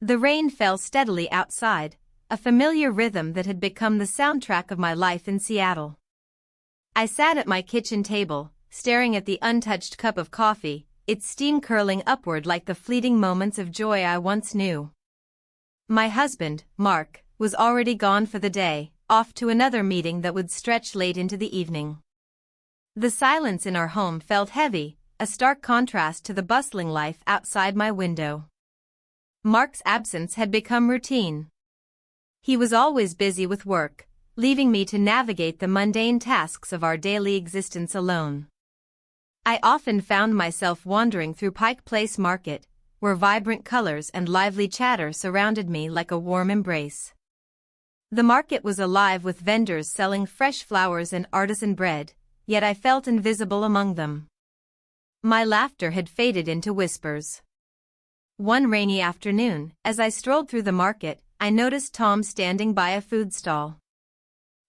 The rain fell steadily outside, a familiar rhythm that had become the soundtrack of my life in Seattle. I sat at my kitchen table, staring at the untouched cup of coffee, its steam curling upward like the fleeting moments of joy I once knew. My husband, Mark, was already gone for the day, off to another meeting that would stretch late into the evening. The silence in our home felt heavy, a stark contrast to the bustling life outside my window. Mark's absence had become routine. He was always busy with work, leaving me to navigate the mundane tasks of our daily existence alone. I often found myself wandering through Pike Place Market, where vibrant colors and lively chatter surrounded me like a warm embrace. The market was alive with vendors selling fresh flowers and artisan bread, yet I felt invisible among them. My laughter had faded into whispers. One rainy afternoon, as I strolled through the market, I noticed Tom standing by a food stall.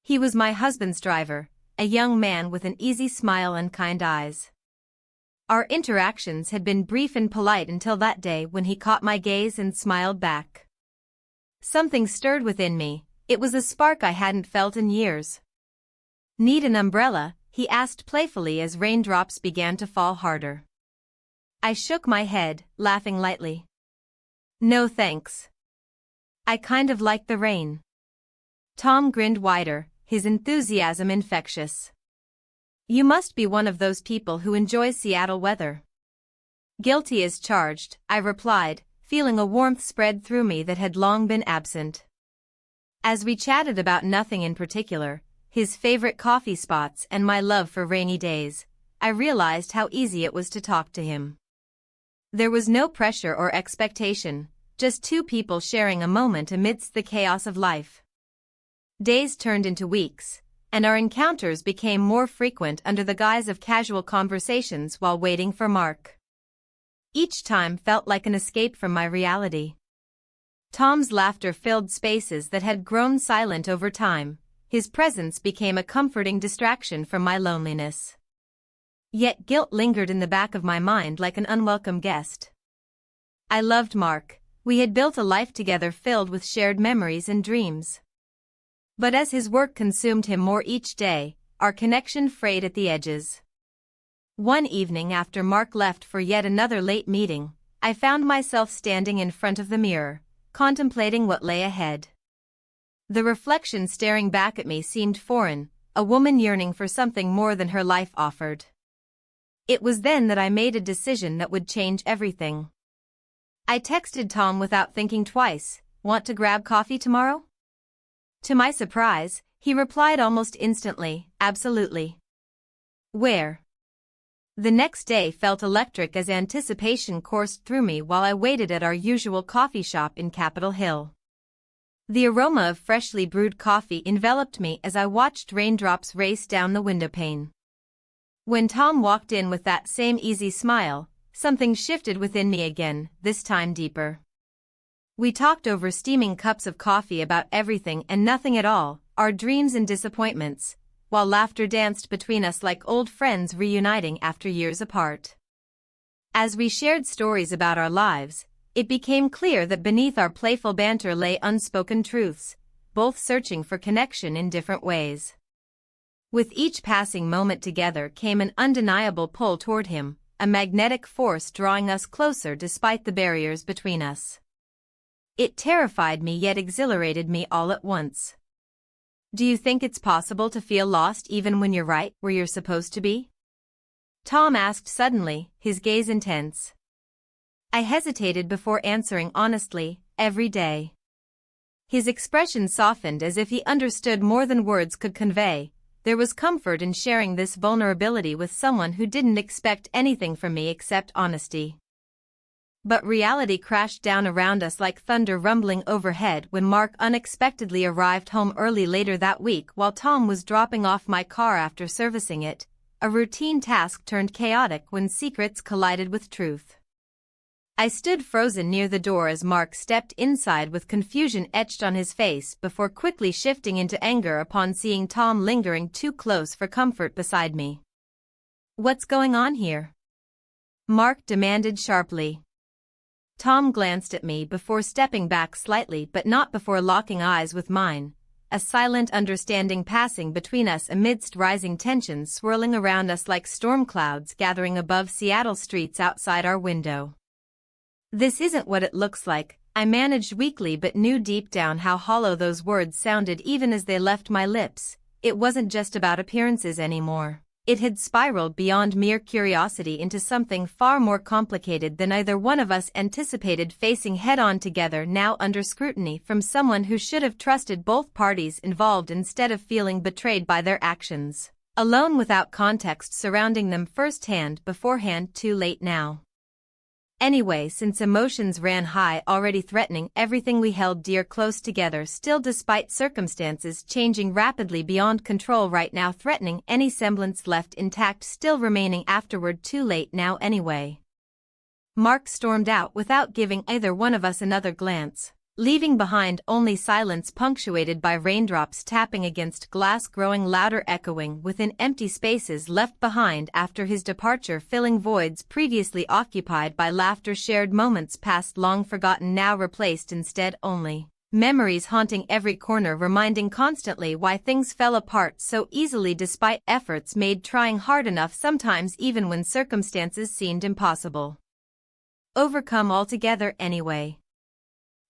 He was my husband's driver, a young man with an easy smile and kind eyes. Our interactions had been brief and polite until that day when he caught my gaze and smiled back. Something stirred within me, it was a spark I hadn't felt in years. "Need an umbrella?" he asked playfully as raindrops began to fall harder. I shook my head, laughing lightly. "No thanks. I kind of like the rain." Tom grinned wider, his enthusiasm infectious. "You must be one of those people who enjoy Seattle weather." "Guilty as charged," I replied, feeling a warmth spread through me that had long been absent. As we chatted about nothing in particular, his favorite coffee spots and my love for rainy days, I realized how easy it was to talk to him. There was no pressure or expectation, just two people sharing a moment amidst the chaos of life. Days turned into weeks, and our encounters became more frequent under the guise of casual conversations while waiting for Mark. Each time felt like an escape from my reality. Tom's laughter filled spaces that had grown silent over time. His presence became a comforting distraction from my loneliness. Yet guilt lingered in the back of my mind like an unwelcome guest. I loved Mark. We had built a life together filled with shared memories and dreams. But as his work consumed him more each day, our connection frayed at the edges. One evening after Mark left for yet another late meeting, I found myself standing in front of the mirror, contemplating what lay ahead. The reflection staring back at me seemed foreign, a woman yearning for something more than her life offered. It was then that I made a decision that would change everything. I texted Tom without thinking twice, "Want to grab coffee tomorrow?" To my surprise, he replied almost instantly, "Absolutely." "Where?" The next day felt electric as anticipation coursed through me while I waited at our usual coffee shop in Capitol Hill. The aroma of freshly brewed coffee enveloped me as I watched raindrops race down the windowpane. When Tom walked in with that same easy smile, something shifted within me again, this time deeper. We talked over steaming cups of coffee about everything and nothing at all, our dreams and disappointments, while laughter danced between us like old friends reuniting after years apart. As we shared stories about our lives, it became clear that beneath our playful banter lay unspoken truths, both searching for connection in different ways. With each passing moment together came an undeniable pull toward him, a magnetic force drawing us closer despite the barriers between us. It terrified me yet exhilarated me all at once. "Do you think it's possible to feel lost even when you're right where you're supposed to be?" Tom asked suddenly, his gaze intense. I hesitated before answering honestly, "Every day." His expression softened as if he understood more than words could convey. There was comfort in sharing this vulnerability with someone who didn't expect anything from me except honesty. But reality crashed down around us like thunder rumbling overhead when Mark unexpectedly arrived home early later that week while Tom was dropping off my car after servicing it. A routine task turned chaotic when secrets collided with truth. I stood frozen near the door as Mark stepped inside with confusion etched on his face before quickly shifting into anger upon seeing Tom lingering too close for comfort beside me. "What's going on here?" Mark demanded sharply. Tom glanced at me before stepping back slightly but not before locking eyes with mine, a silent understanding passing between us amidst rising tensions swirling around us like storm clouds gathering above Seattle streets outside our window. "This isn't what it looks like," I managed weakly but knew deep down how hollow those words sounded even as they left my lips. It wasn't just about appearances anymore. It had spiraled beyond mere curiosity into something far more complicated than either one of us anticipated, facing head-on together now under scrutiny from someone who should have trusted both parties involved instead of feeling betrayed by their actions. Alone without context surrounding them firsthand beforehand, too late now. Anyway, since emotions ran high, already threatening everything we held dear close together, still despite circumstances changing rapidly beyond control right now, threatening any semblance left intact, still remaining afterward, too late now anyway. Mark stormed out without giving either one of us another glance, leaving behind only silence punctuated by raindrops tapping against glass, growing louder, echoing within empty spaces left behind after his departure, filling voids previously occupied by laughter, shared moments past long forgotten now replaced instead only memories haunting every corner, reminding constantly why things fell apart so easily despite efforts made, trying hard enough sometimes even when circumstances seemed impossible. Overcome altogether anyway.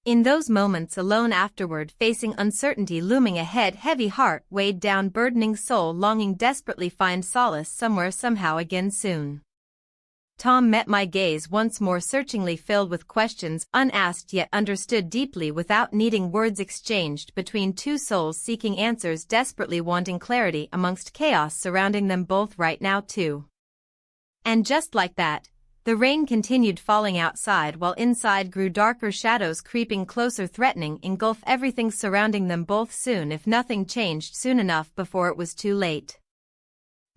In those moments alone afterward, facing uncertainty looming ahead, heavy heart, weighed down, burdening soul, longing desperately find solace somewhere somehow again soon. Tom met my gaze once more, searchingly filled with questions unasked yet understood deeply without needing words exchanged between two souls seeking answers, desperately wanting clarity amongst chaos surrounding them both right now too. And just like that, the rain continued falling outside while inside grew darker, shadows creeping closer, threatening engulf everything surrounding them both soon if nothing changed soon enough before it was too late.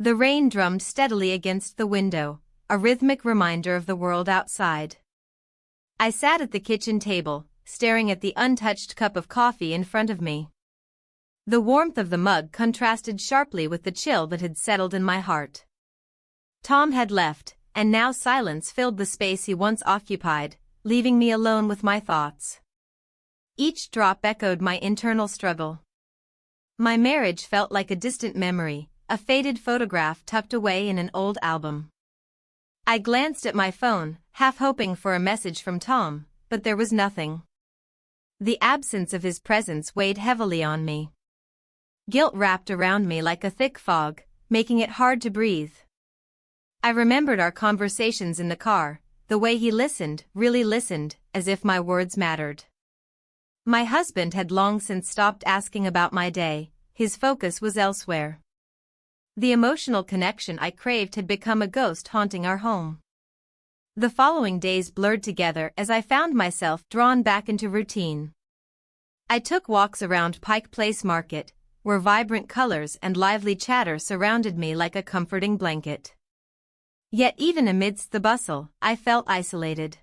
The rain drummed steadily against the window, a rhythmic reminder of the world outside. I sat at the kitchen table, staring at the untouched cup of coffee in front of me. The warmth of the mug contrasted sharply with the chill that had settled in my heart. Tom had left, and now silence filled the space he once occupied, leaving me alone with my thoughts. Each drop echoed my internal struggle. My marriage felt like a distant memory, a faded photograph tucked away in an old album. I glanced at my phone, half hoping for a message from Tom, but there was nothing. The absence of his presence weighed heavily on me. Guilt wrapped around me like a thick fog, making it hard to breathe. I remembered our conversations in the car, the way he listened, really listened, as if my words mattered. My husband had long since stopped asking about my day, his focus was elsewhere. The emotional connection I craved had become a ghost haunting our home. The following days blurred together as I found myself drawn back into routine. I took walks around Pike Place Market, where vibrant colors and lively chatter surrounded me like a comforting blanket. Yet even amidst the bustle, I felt isolated.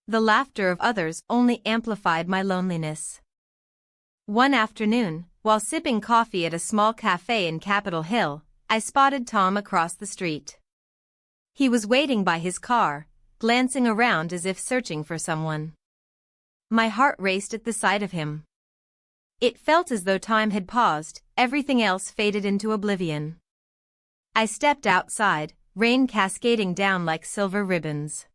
The laughter of others only amplified my loneliness. One afternoon, while sipping coffee at a small cafe in Capitol Hill, I spotted Tom across the street. He was waiting by his car, glancing around as if searching for someone. My heart raced at the sight of him. It felt as though time had paused, everything else faded into oblivion. I stepped outside, rain cascading down like silver ribbons.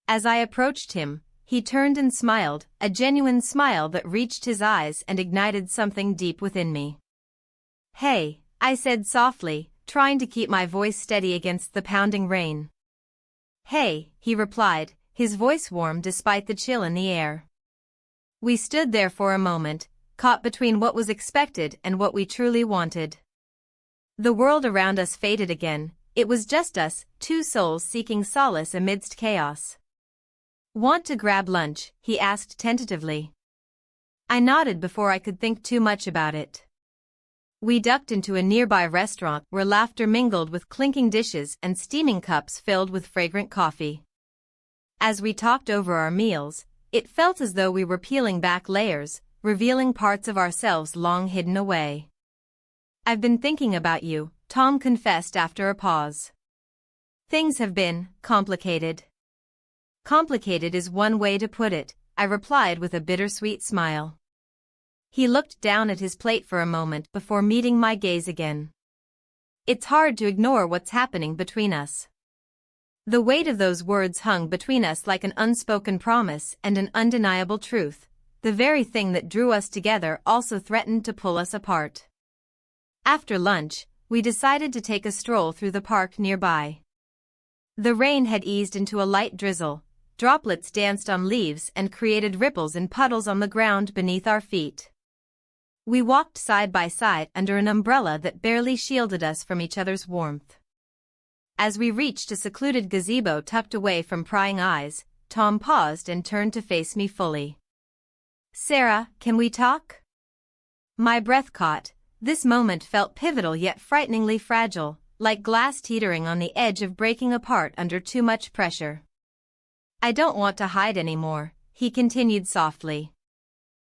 As I approached him, he turned and smiled, a genuine smile that reached his eyes and ignited something deep within me. "Hey," I said softly, trying to keep my voice steady against the pounding rain. "Hey," he replied, his voice warm despite the chill in the air. We stood there for a moment, caught between what was expected and what we truly wanted. The world around us faded again. It was just us, two souls seeking solace amidst chaos. "Want to grab lunch?" he asked tentatively. I nodded before I could think too much about it. We ducked into a nearby restaurant where laughter mingled with clinking dishes and steaming cups filled with fragrant coffee. As we talked over our meals, it felt as though we were peeling back layers, revealing parts of ourselves long hidden away. "I've been thinking about you," Tom confessed after a pause. "Things have been complicated." Complicated is one way to put it, I replied with a bittersweet smile. He looked down at his plate for a moment before meeting my gaze again. It's hard to ignore what's happening between us. The weight of those words hung between us like an unspoken promise and an undeniable truth. The very thing that drew us together also threatened to pull us apart. After lunch, we decided to take a stroll through the park nearby. The rain had eased into a light drizzle, droplets danced on leaves and created ripples and puddles on the ground beneath our feet. We walked side by side under an umbrella that barely shielded us from each other's warmth. As we reached a secluded gazebo tucked away from prying eyes, Tom paused and turned to face me fully. "Sarah, can we talk?" My breath caught. This moment felt pivotal yet frighteningly fragile, like glass teetering on the edge of breaking apart under too much pressure. "I don't want to hide anymore," he continued softly.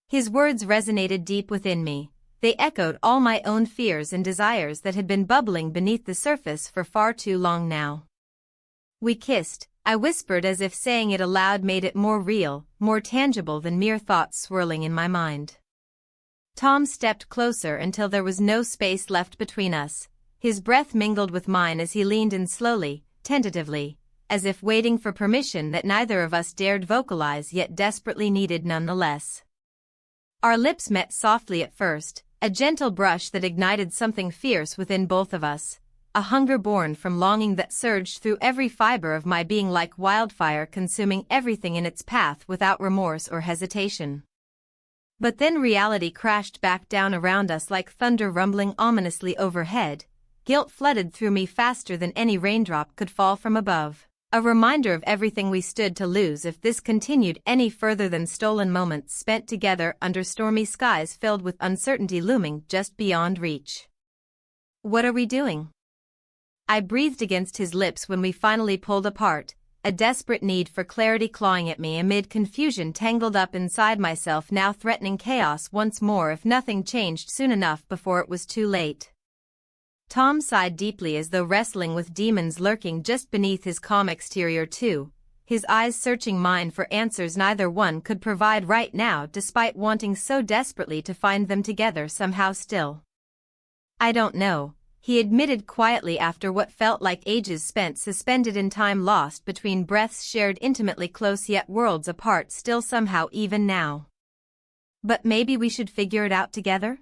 His words resonated deep within me. They echoed all my own fears and desires that had been bubbling beneath the surface for far too long now. We kissed, I whispered as if saying it aloud made it more real, more tangible than mere thoughts swirling in my mind. Tom stepped closer until there was no space left between us. His breath mingled with mine as he leaned in slowly, tentatively, as if waiting for permission that neither of us dared vocalize yet desperately needed nonetheless. Our lips met softly at first, a gentle brush that ignited something fierce within both of us, a hunger born from longing that surged through every fiber of my being like wildfire consuming everything in its path without remorse or hesitation. But then reality crashed back down around us like thunder rumbling ominously overhead. Guilt flooded through me faster than any raindrop could fall from above. A reminder of everything we stood to lose if this continued any further than stolen moments spent together under stormy skies filled with uncertainty looming just beyond reach. "What are we doing?" I breathed against his lips when we finally pulled apart, a desperate need for clarity clawing at me amid confusion tangled up inside myself, now threatening chaos once more if nothing changed soon enough before it was too late. Tom sighed deeply as though wrestling with demons lurking just beneath his calm exterior too, his eyes searching mine for answers neither one could provide right now despite wanting so desperately to find them together somehow still. "I don't know," he admitted quietly after what felt like ages spent suspended in time lost between breaths shared intimately close yet worlds apart still somehow even now. "But maybe we should figure it out together?"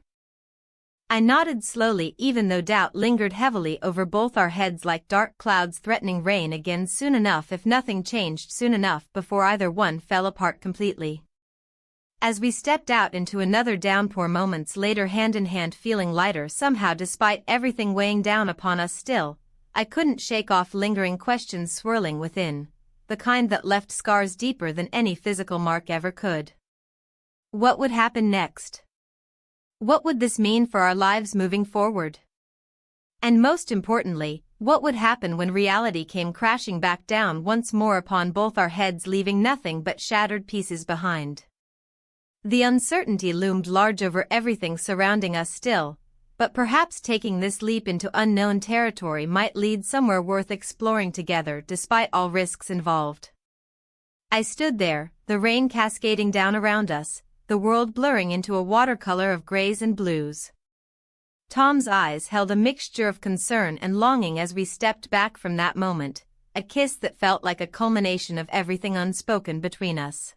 I nodded slowly even though doubt lingered heavily over both our heads like dark clouds threatening rain again soon enough if nothing changed soon enough before either one fell apart completely. As we stepped out into another downpour moments later hand in hand feeling lighter somehow despite everything weighing down upon us still, I couldn't shake off lingering questions swirling within, the kind that left scars deeper than any physical mark ever could. What would happen next? What would this mean for our lives moving forward? And most importantly, what would happen when reality came crashing back down once more upon both our heads leaving nothing but shattered pieces behind? The uncertainty loomed large over everything surrounding us still, but perhaps taking this leap into unknown territory might lead somewhere worth exploring together despite all risks involved. I stood there, the rain cascading down around us, the world blurring into a watercolor of grays and blues. Tom's eyes held a mixture of concern and longing as we stepped back from that moment, a kiss that felt like a culmination of everything unspoken between us.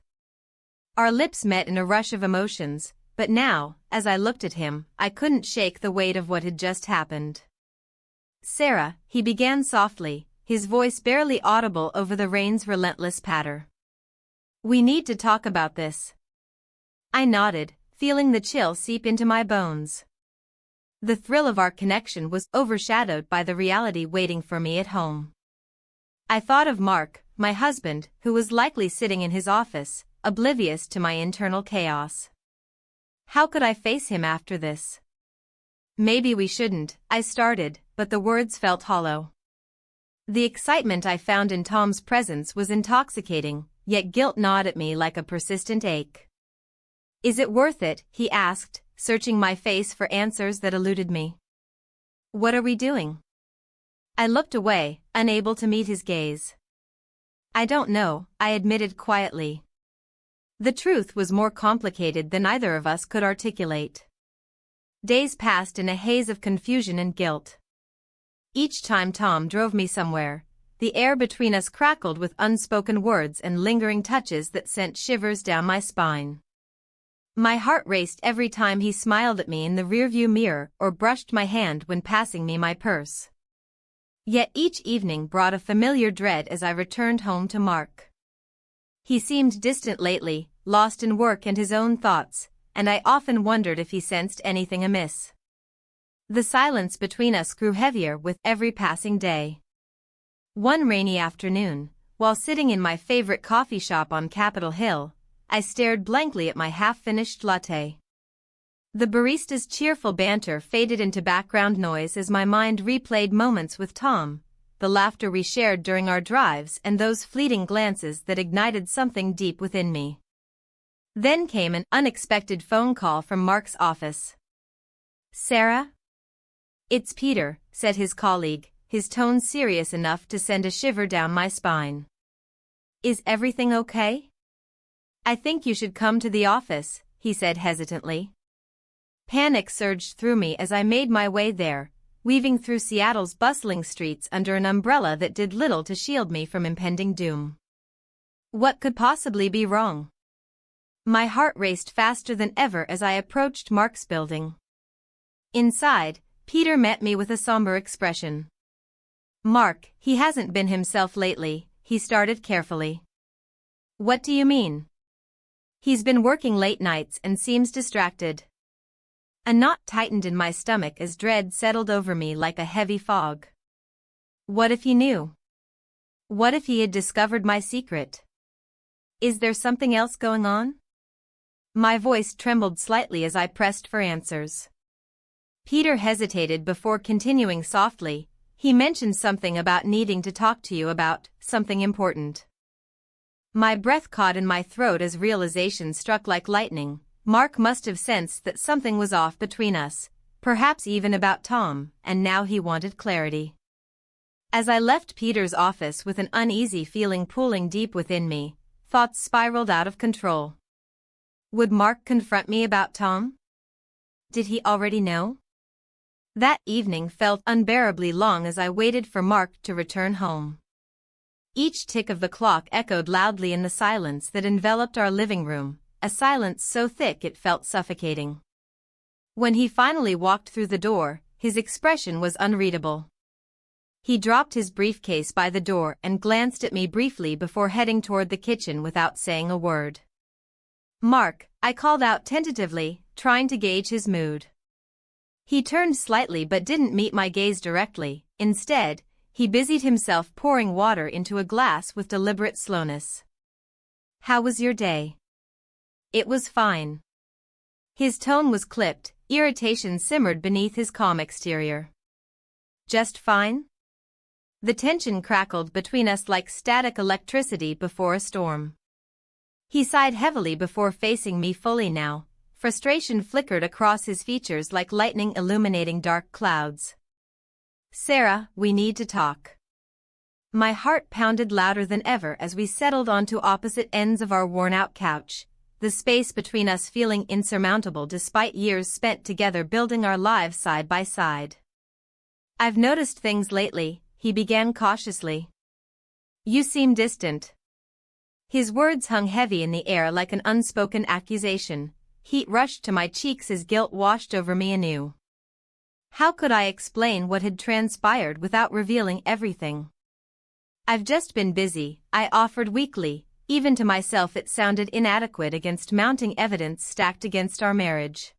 Our lips met in a rush of emotions, but now, as I looked at him, I couldn't shake the weight of what had just happened. "Sarah," he began softly, his voice barely audible over the rain's relentless patter. "We need to talk about this." I nodded, feeling the chill seep into my bones. The thrill of our connection was overshadowed by the reality waiting for me at home. I thought of Mark, my husband, who was likely sitting in his office, oblivious to my internal chaos. How could I face him after this? "Maybe we shouldn't," I started, but the words felt hollow. The excitement I found in Tom's presence was intoxicating, yet guilt gnawed at me like a persistent ache. "Is it worth it?" he asked, searching my face for answers that eluded me. "What are we doing?" I looked away, unable to meet his gaze. I don't know, I admitted quietly. The truth was more complicated than either of us could articulate. Days passed in a haze of confusion and guilt. Each time Tom drove me somewhere, the air between us crackled with unspoken words and lingering touches that sent shivers down my spine. My heart raced every time he smiled at me in the rearview mirror or brushed my hand when passing me my purse. Yet each evening brought a familiar dread as I returned home to Mark. He seemed distant lately, lost in work and his own thoughts, and I often wondered if he sensed anything amiss. The silence between us grew heavier with every passing day. One rainy afternoon, while sitting in my favorite coffee shop on Capitol Hill, I stared blankly at my half-finished latte. The barista's cheerful banter faded into background noise as my mind replayed moments with Tom, the laughter we shared during our drives and those fleeting glances that ignited something deep within me. Then came an unexpected phone call from Mark's office. "Sarah?" "It's Peter," said his colleague, his tone serious enough to send a shiver down my spine. "Is everything okay?" "I think you should come to the office," he said hesitantly. Panic surged through me as I made my way there, weaving through Seattle's bustling streets under an umbrella that did little to shield me from impending doom. What could possibly be wrong? My heart raced faster than ever as I approached Mark's building. Inside, Peter met me with a somber expression. "Mark, he hasn't been himself lately," he started carefully. "What do you mean?" "He's been working late nights and seems distracted." A knot tightened in my stomach as dread settled over me like a heavy fog. What if he knew? What if he had discovered my secret? Is there something else going on? My voice trembled slightly as I pressed for answers. Peter hesitated before continuing softly. He mentioned something about needing to talk to you about something important. My breath caught in my throat as realization struck like lightning. Mark must have sensed that something was off between us, perhaps even about Tom, and now he wanted clarity. As I left Peter's office with an uneasy feeling pooling deep within me, thoughts spiraled out of control. Would Mark confront me about Tom? Did he already know? That evening felt unbearably long as I waited for Mark to return home. Each tick of the clock echoed loudly in the silence that enveloped our living room, a silence so thick it felt suffocating. When he finally walked through the door, his expression was unreadable. He dropped his briefcase by the door and glanced at me briefly before heading toward the kitchen without saying a word. "Mark," I called out tentatively, trying to gauge his mood. He turned slightly but didn't meet my gaze directly. Instead, he busied himself pouring water into a glass with deliberate slowness. "How was your day?" "It was fine." His tone was clipped, irritation simmered beneath his calm exterior. "Just fine?" The tension crackled between us like static electricity before a storm. He sighed heavily before facing me fully now. Frustration flickered across his features like lightning illuminating dark clouds. "Sarah, we need to talk." My heart pounded louder than ever as we settled onto opposite ends of our worn-out couch, the space between us feeling insurmountable despite years spent together building our lives side by side. "I've noticed things lately," he began cautiously. "You seem distant." His words hung heavy in the air like an unspoken accusation. Heat rushed to my cheeks as guilt washed over me anew. How could I explain what had transpired without revealing everything? "I've just been busy," I offered weakly. Even to myself it sounded inadequate against mounting evidence stacked against our marriage.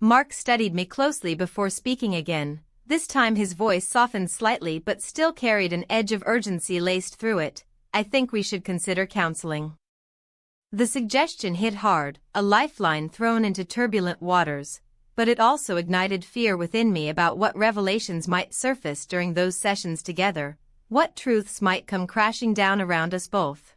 Mark studied me closely before speaking again. This time his voice softened slightly but still carried an edge of urgency laced through it. "I think we should consider counseling." The suggestion hit hard, a lifeline thrown into turbulent waters, but it also ignited fear within me about what revelations might surface during those sessions together, what truths might come crashing down around us both.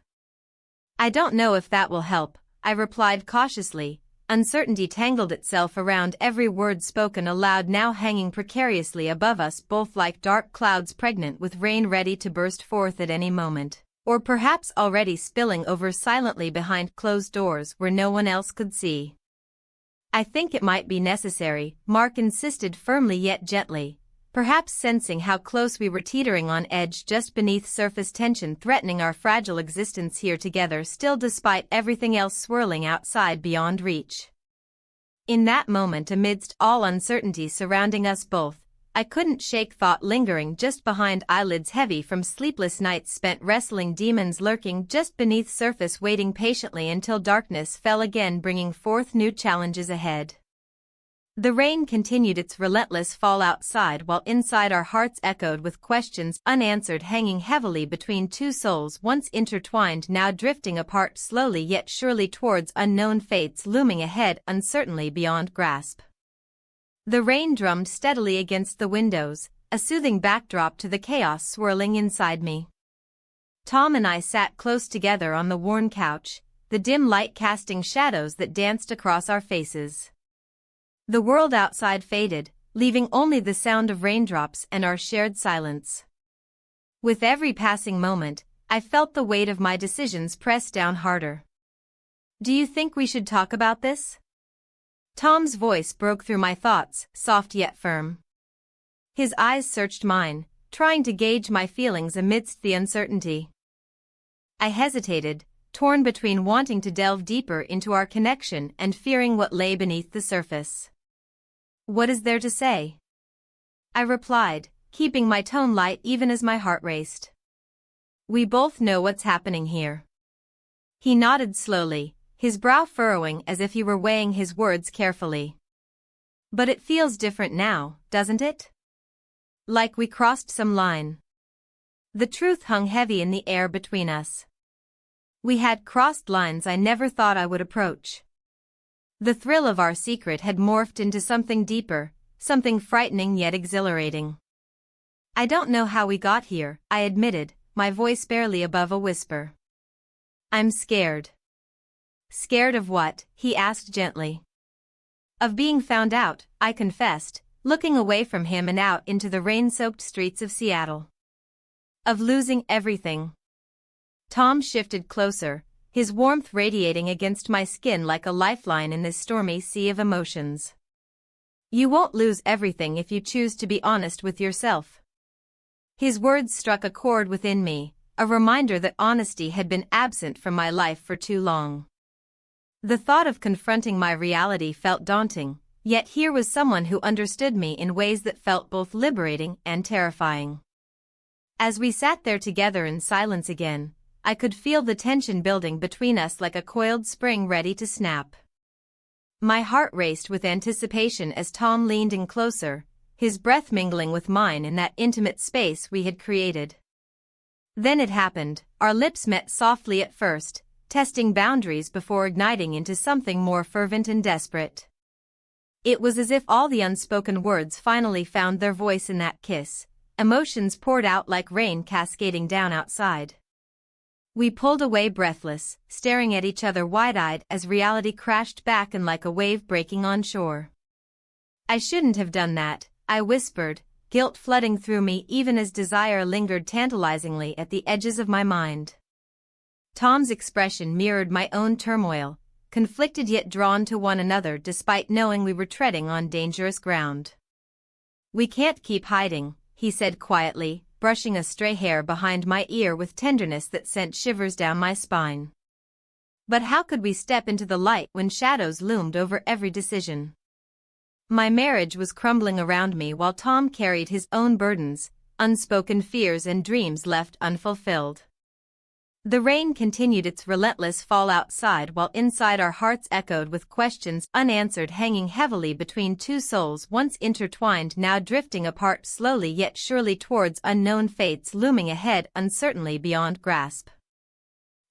"I don't know if that will help," I replied cautiously. Uncertainty tangled itself around every word spoken aloud, now hanging precariously above us both like dark clouds pregnant with rain ready to burst forth at any moment. Or perhaps already spilling over silently behind closed doors where no one else could see. I think it might be necessary, Mark insisted firmly yet gently, perhaps sensing how close we were teetering on edge just beneath surface tension threatening our fragile existence here together still despite everything else swirling outside beyond reach. In that moment amidst all uncertainty surrounding us both, I couldn't shake thought lingering just behind eyelids heavy from sleepless nights spent wrestling demons lurking just beneath surface waiting patiently until darkness fell again bringing forth new challenges ahead. The rain continued its relentless fall outside while inside our hearts echoed with questions unanswered hanging heavily between two souls once intertwined now drifting apart slowly yet surely towards unknown fates looming ahead uncertainly beyond grasp. The rain drummed steadily against the windows, a soothing backdrop to the chaos swirling inside me. Tom and I sat close together on the worn couch, the dim light casting shadows that danced across our faces. The world outside faded, leaving only the sound of raindrops and our shared silence. With every passing moment, I felt the weight of my decisions press down harder. "Do you think we should talk about this?" Tom's voice broke through my thoughts, soft yet firm. His eyes searched mine, trying to gauge my feelings amidst the uncertainty. I hesitated, torn between wanting to delve deeper into our connection and fearing what lay beneath the surface. "What is there to say?" I replied, keeping my tone light even as my heart raced. "We both know what's happening here." He nodded slowly, his brow furrowing as if he were weighing his words carefully. "But it feels different now, doesn't it? Like we crossed some line." The truth hung heavy in the air between us. We had crossed lines I never thought I would approach. The thrill of our secret had morphed into something deeper, something frightening yet exhilarating. "I don't know how we got here," I admitted, my voice barely above a whisper. "I'm scared." "Scared of what?" he asked gently. "Of being found out," I confessed, looking away from him and out into the rain-soaked streets of Seattle. "Of losing everything." Tom shifted closer, his warmth radiating against my skin like a lifeline in this stormy sea of emotions. "You won't lose everything if you choose to be honest with yourself." His words struck a chord within me, a reminder that honesty had been absent from my life for too long. The thought of confronting my reality felt daunting, yet here was someone who understood me in ways that felt both liberating and terrifying. As we sat there together in silence again, I could feel the tension building between us like a coiled spring ready to snap. My heart raced with anticipation as Tom leaned in closer, his breath mingling with mine in that intimate space we had created. Then it happened, our lips met softly at first, testing boundaries before igniting into something more fervent and desperate. It was as if all the unspoken words finally found their voice in that kiss, emotions poured out like rain cascading down outside. We pulled away breathless, staring at each other wide-eyed as reality crashed back and like a wave breaking on shore. "I shouldn't have done that," I whispered, guilt flooding through me even as desire lingered tantalizingly at the edges of my mind. Tom's expression mirrored my own turmoil, conflicted yet drawn to one another despite knowing we were treading on dangerous ground. "We can't keep hiding," he said quietly, brushing a stray hair behind my ear with tenderness that sent shivers down my spine. "But how could we step into the light when shadows loomed over every decision?" My marriage was crumbling around me while Tom carried his own burdens, unspoken fears and dreams left unfulfilled. The rain continued its relentless fall outside while inside our hearts echoed with questions unanswered hanging heavily between two souls once intertwined now drifting apart slowly yet surely towards unknown fates looming ahead uncertainly beyond grasp.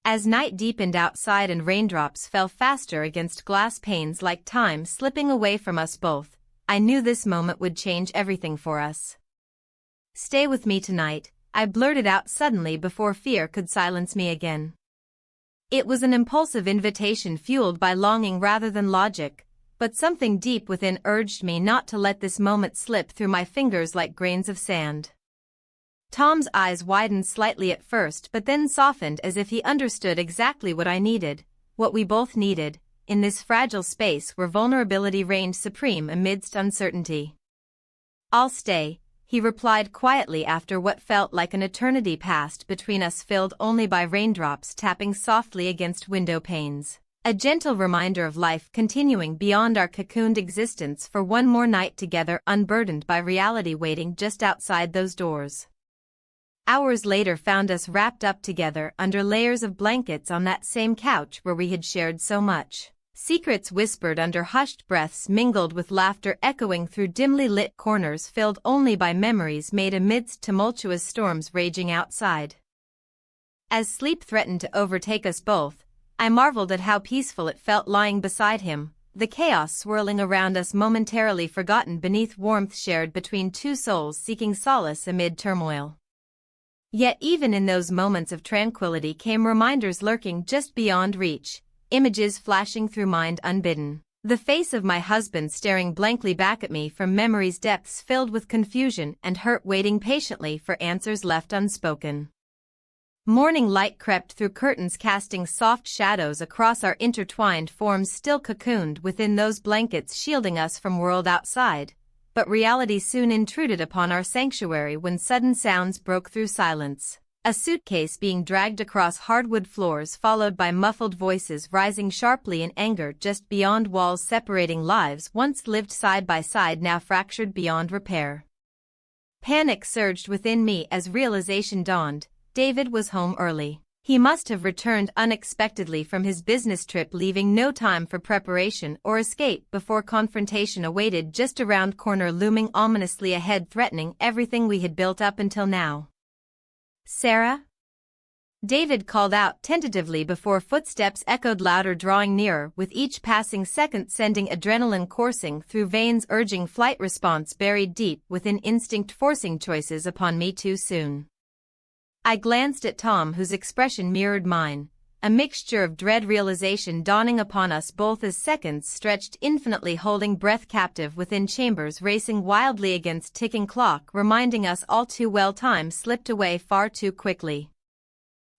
As night deepened outside and raindrops fell faster against glass panes like time slipping away from us both, I knew this moment would change everything for us. "Stay with me tonight," I blurted out suddenly before fear could silence me again. It was an impulsive invitation fueled by longing rather than logic, but something deep within urged me not to let this moment slip through my fingers like grains of sand. Tom's eyes widened slightly at first but then softened as if he understood exactly what I needed, what we both needed, in this fragile space where vulnerability reigned supreme amidst uncertainty. "I'll stay," he replied quietly after what felt like an eternity passed between us, filled only by raindrops tapping softly against window panes. A gentle reminder of life continuing beyond our cocooned existence for one more night together, unburdened by reality waiting just outside those doors. Hours later found us wrapped up together under layers of blankets on that same couch where we had shared so much. Secrets whispered under hushed breaths mingled with laughter echoing through dimly lit corners filled only by memories made amidst tumultuous storms raging outside. As sleep threatened to overtake us both, I marveled at how peaceful it felt lying beside him, the chaos swirling around us momentarily forgotten beneath warmth shared between two souls seeking solace amid turmoil. Yet even in those moments of tranquility came reminders lurking just beyond reach, images flashing through mind unbidden. The face of my husband staring blankly back at me from memory's depths filled with confusion and hurt, waiting patiently for answers left unspoken. Morning light crept through curtains casting soft shadows across our intertwined forms still cocooned within those blankets shielding us from world outside, but reality soon intruded upon our sanctuary when sudden sounds broke through silence. A suitcase being dragged across hardwood floors followed by muffled voices rising sharply in anger just beyond walls separating lives once lived side by side now fractured beyond repair. Panic surged within me as realization dawned. David was home early. He must have returned unexpectedly from his business trip, leaving no time for preparation or escape before confrontation awaited just around corner, looming ominously ahead, threatening everything we had built up until now. "Sarah?" David called out tentatively before footsteps echoed louder, drawing nearer with each passing second, sending adrenaline coursing through veins, urging flight response buried deep within instinct, forcing choices upon me too soon. I glanced at Tom, whose expression mirrored mine, a mixture of dread, realization dawning upon us both as seconds stretched infinitely, holding breath captive within chambers racing wildly against ticking clock, reminding us all too well time slipped away far too quickly.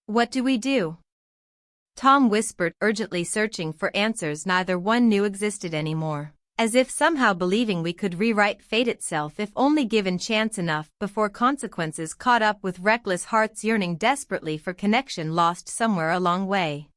"What do we do?" Tom whispered, urgently searching for answers neither one knew existed anymore, as if somehow believing we could rewrite fate itself if only given chance enough before consequences caught up with reckless hearts yearning desperately for connection lost somewhere along way.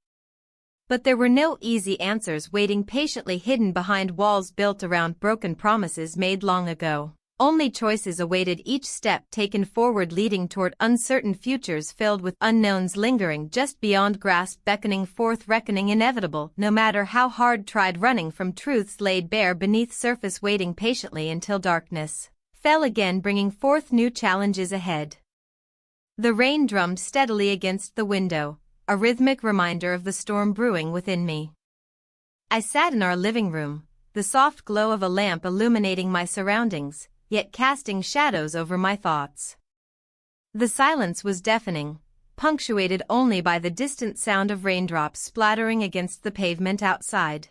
But there were no easy answers waiting patiently hidden behind walls built around broken promises made long ago. Only choices awaited each step taken forward, leading toward uncertain futures filled with unknowns lingering just beyond grasp, beckoning forth reckoning inevitable no matter how hard tried, running from truths laid bare beneath surface, waiting patiently until darkness fell again, bringing forth new challenges ahead. The rain drummed steadily against the window, a rhythmic reminder of the storm brewing within me. I sat in our living room, the soft glow of a lamp illuminating my surroundings, yet casting shadows over my thoughts. The silence was deafening, punctuated only by the distant sound of raindrops splattering against the pavement outside.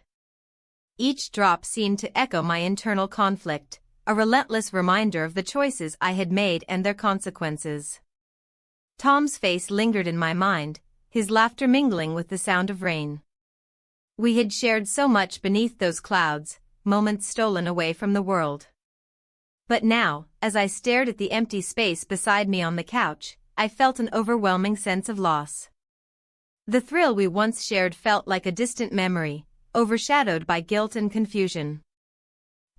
Each drop seemed to echo my internal conflict, a relentless reminder of the choices I had made and their consequences. Tom's face lingered in my mind, his laughter mingling with the sound of rain. We had shared so much beneath those clouds, moments stolen away from the world. But now, as I stared at the empty space beside me on the couch, I felt an overwhelming sense of loss. The thrill we once shared felt like a distant memory, overshadowed by guilt and confusion.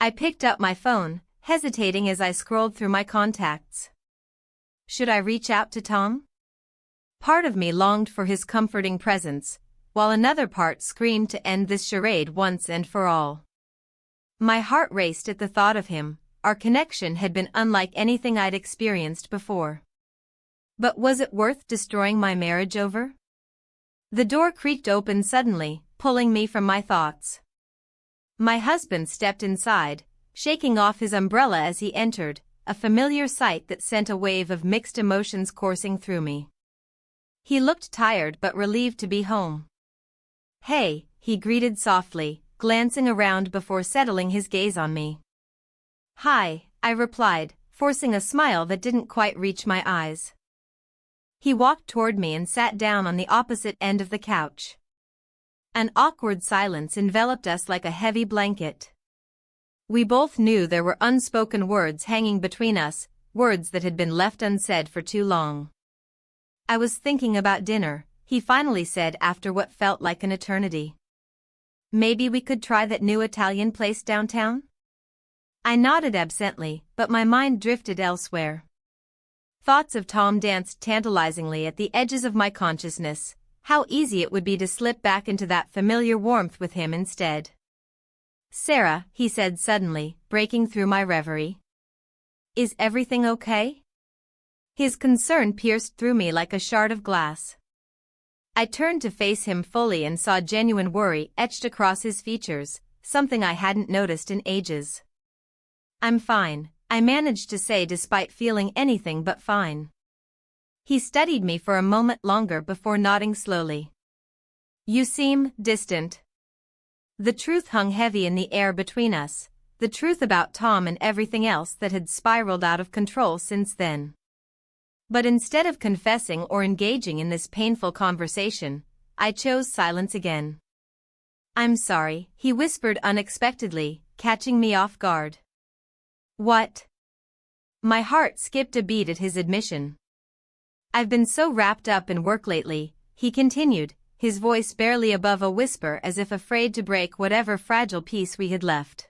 I picked up my phone, hesitating as I scrolled through my contacts. Should I reach out to Tom? Part of me longed for his comforting presence, while another part screamed to end this charade once and for all. My heart raced at the thought of him. Our connection had been unlike anything I'd experienced before. But was it worth destroying my marriage over? The door creaked open suddenly, pulling me from my thoughts. My husband stepped inside, shaking off his umbrella as he entered, a familiar sight that sent a wave of mixed emotions coursing through me. He looked tired but relieved to be home. "Hey," he greeted softly, glancing around before settling his gaze on me. "Hi," I replied, forcing a smile that didn't quite reach my eyes. He walked toward me and sat down on the opposite end of the couch. An awkward silence enveloped us like a heavy blanket. We both knew there were unspoken words hanging between us, words that had been left unsaid for too long. "I was thinking about dinner," he finally said after what felt like an eternity. "Maybe we could try that new Italian place downtown?" I nodded absently, but my mind drifted elsewhere. Thoughts of Tom danced tantalizingly at the edges of my consciousness. How easy it would be to slip back into that familiar warmth with him instead. "Sarah," he said suddenly, breaking through my reverie. "Is everything okay?" His concern pierced through me like a shard of glass. I turned to face him fully and saw genuine worry etched across his features, something I hadn't noticed in ages. "I'm fine," I managed to say despite feeling anything but fine. He studied me for a moment longer before nodding slowly. "You seem distant." The truth hung heavy in the air between us, the truth about Tom and everything else that had spiraled out of control since then. But instead of confessing or engaging in this painful conversation, I chose silence again. "I'm sorry," he whispered unexpectedly, catching me off guard. "What?" My heart skipped a beat at his admission. "I've been so wrapped up in work lately," he continued, his voice barely above a whisper as if afraid to break whatever fragile peace we had left.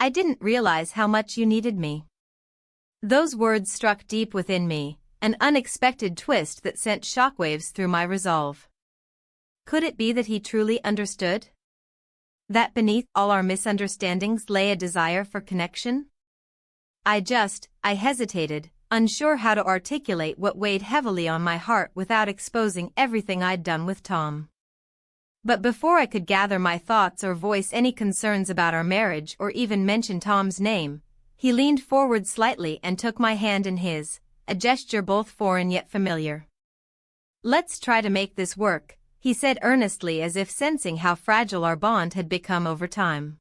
"I didn't realize how much you needed me." Those words struck deep within me, an unexpected twist that sent shockwaves through my resolve. Could it be that he truly understood? That beneath all our misunderstandings lay a desire for connection? I hesitated, unsure how to articulate what weighed heavily on my heart without exposing everything I'd done with Tom. But before I could gather my thoughts or voice any concerns about our marriage or even mention Tom's name, he leaned forward slightly and took my hand in his, a gesture both foreign yet familiar. "Let's try to make this work," he said earnestly, as if sensing how fragile our bond had become over time.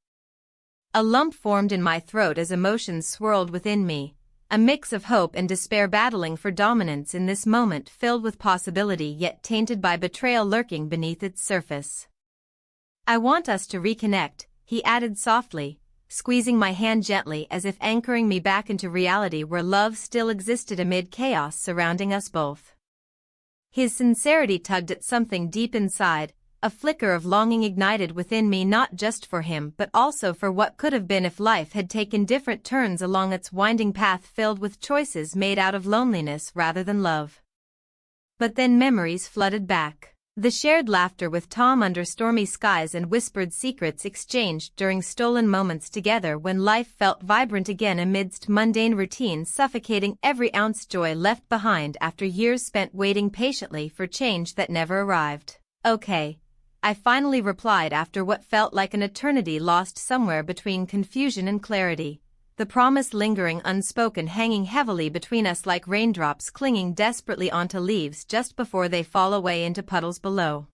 A lump formed in my throat as emotions swirled within me, a mix of hope and despair battling for dominance in this moment filled with possibility yet tainted by betrayal lurking beneath its surface. "I want us to reconnect," he added softly, squeezing my hand gently as if anchoring me back into reality where love still existed amid chaos surrounding us both. His sincerity tugged at something deep inside, a flicker of longing ignited within me not just for him but also for what could have been if life had taken different turns along its winding path filled with choices made out of loneliness rather than love. But then memories flooded back. The shared laughter with Tom under stormy skies and whispered secrets exchanged during stolen moments together when life felt vibrant again amidst mundane routine suffocating every ounce joy left behind after years spent waiting patiently for change that never arrived. "Okay," I finally replied after what felt like an eternity lost somewhere between confusion and clarity, the promise lingering unspoken hanging heavily between us like raindrops clinging desperately onto leaves just before they fall away into puddles below.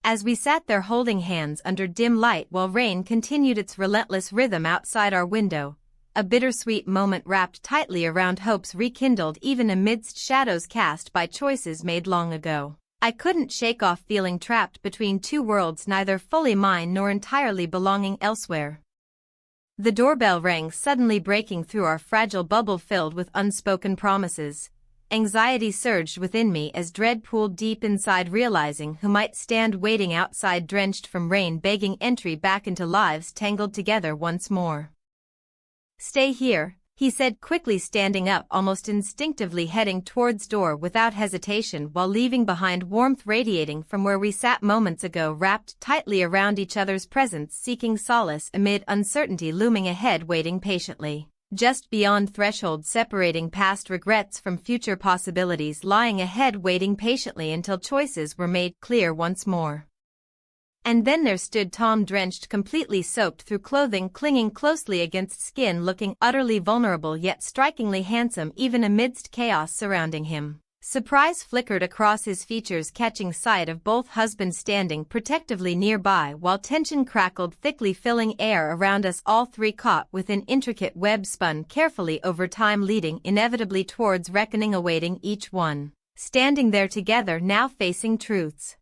As we sat there holding hands under dim light while rain continued its relentless rhythm outside our window, a bittersweet moment wrapped tightly around hopes rekindled even amidst shadows cast by choices made long ago. I couldn't shake off feeling trapped between two worlds neither fully mine nor entirely belonging elsewhere. The doorbell rang suddenly, breaking through our fragile bubble filled with unspoken promises. Anxiety surged within me as dread pooled deep inside, realizing who might stand waiting outside drenched from rain begging entry back into lives tangled together once more. "Stay here," he said quickly, standing up almost instinctively, heading towards door without hesitation while leaving behind warmth radiating from where we sat moments ago, wrapped tightly around each other's presence, seeking solace amid uncertainty looming ahead, waiting patiently. Just beyond threshold separating past regrets from future possibilities lying ahead, waiting patiently until choices were made clear once more. And then there stood Tom, drenched, completely soaked through clothing, clinging closely against skin, looking utterly vulnerable yet strikingly handsome even amidst chaos surrounding him. Surprise flickered across his features, catching sight of both husbands standing protectively nearby while tension crackled thickly, filling air around us, all three caught with an intricate web spun carefully over time, leading inevitably towards reckoning awaiting each one, standing there together now facing truths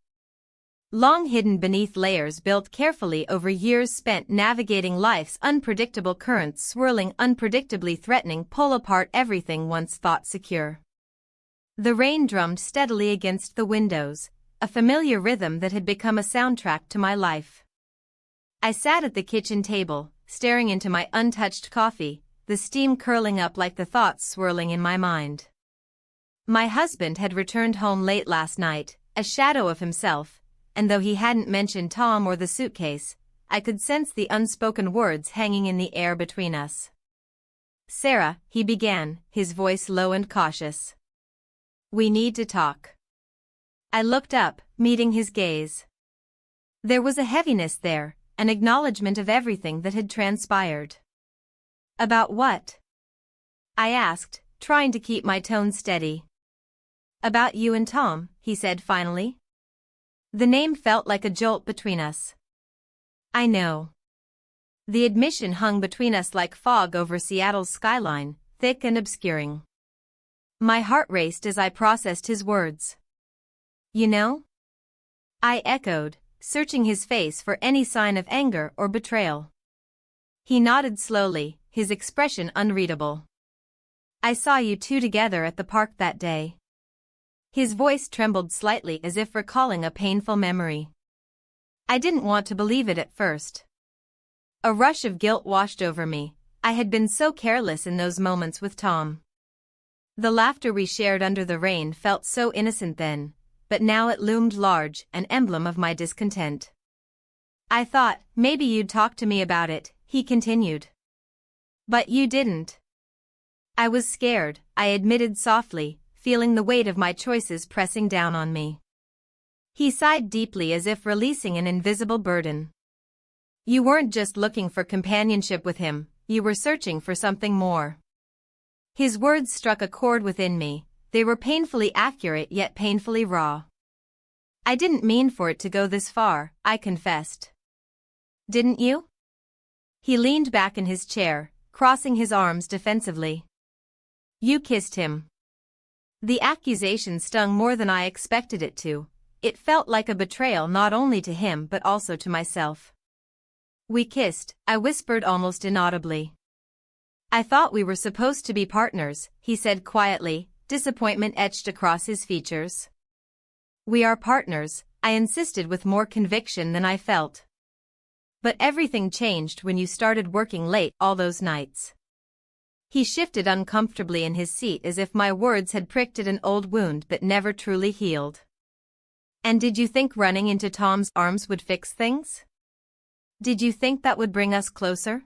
long hidden beneath layers built carefully over years spent navigating life's unpredictable currents, swirling unpredictably, threatening pull apart everything once thought secure. The rain drummed steadily against the windows, a familiar rhythm that had become a soundtrack to my life. I sat at the kitchen table, staring into my untouched coffee, the steam curling up like the thoughts swirling in my mind. My husband had returned home late last night, a shadow of himself, and though he hadn't mentioned Tom or the suitcase, I could sense the unspoken words hanging in the air between us. "Sarah," he began, his voice low and cautious. "We need to talk." I looked up, meeting his gaze. There was a heaviness there, an acknowledgement of everything that had transpired. "About what?" I asked, trying to keep my tone steady. "About you and Tom," he said finally. The name felt like a jolt between us. "I know." The admission hung between us like fog over Seattle's skyline, thick and obscuring. My heart raced as I processed his words. "You know?" I echoed, searching his face for any sign of anger or betrayal. He nodded slowly, his expression unreadable. "I saw you two together at the park that day." His voice trembled slightly as if recalling a painful memory. I didn't want to believe it at first. A rush of guilt washed over me. I had been so careless in those moments with Tom. The laughter we shared under the rain felt so innocent then, but now it loomed large, an emblem of my discontent. "I thought maybe you'd talk to me about it," he continued. "But you didn't." I was scared, I admitted softly, feeling the weight of my choices pressing down on me. He sighed deeply as if releasing an invisible burden. "You weren't just looking for companionship with him, you were searching for something more." His words struck a chord within me. They were painfully accurate yet painfully raw. "I didn't mean for it to go this far," I confessed. "Didn't you?" He leaned back in his chair, crossing his arms defensively. "You kissed him." The accusation stung more than I expected it to. It felt like a betrayal not only to him but also to myself. "We kissed," I whispered almost inaudibly. "I thought we were supposed to be partners," he said quietly, disappointment etched across his features. "We are partners," I insisted with more conviction than I felt. "But everything changed when you started working late all those nights." He shifted uncomfortably in his seat as if my words had pricked at an old wound but never truly healed. "And did you think running into Tom's arms would fix things? Did you think that would bring us closer?"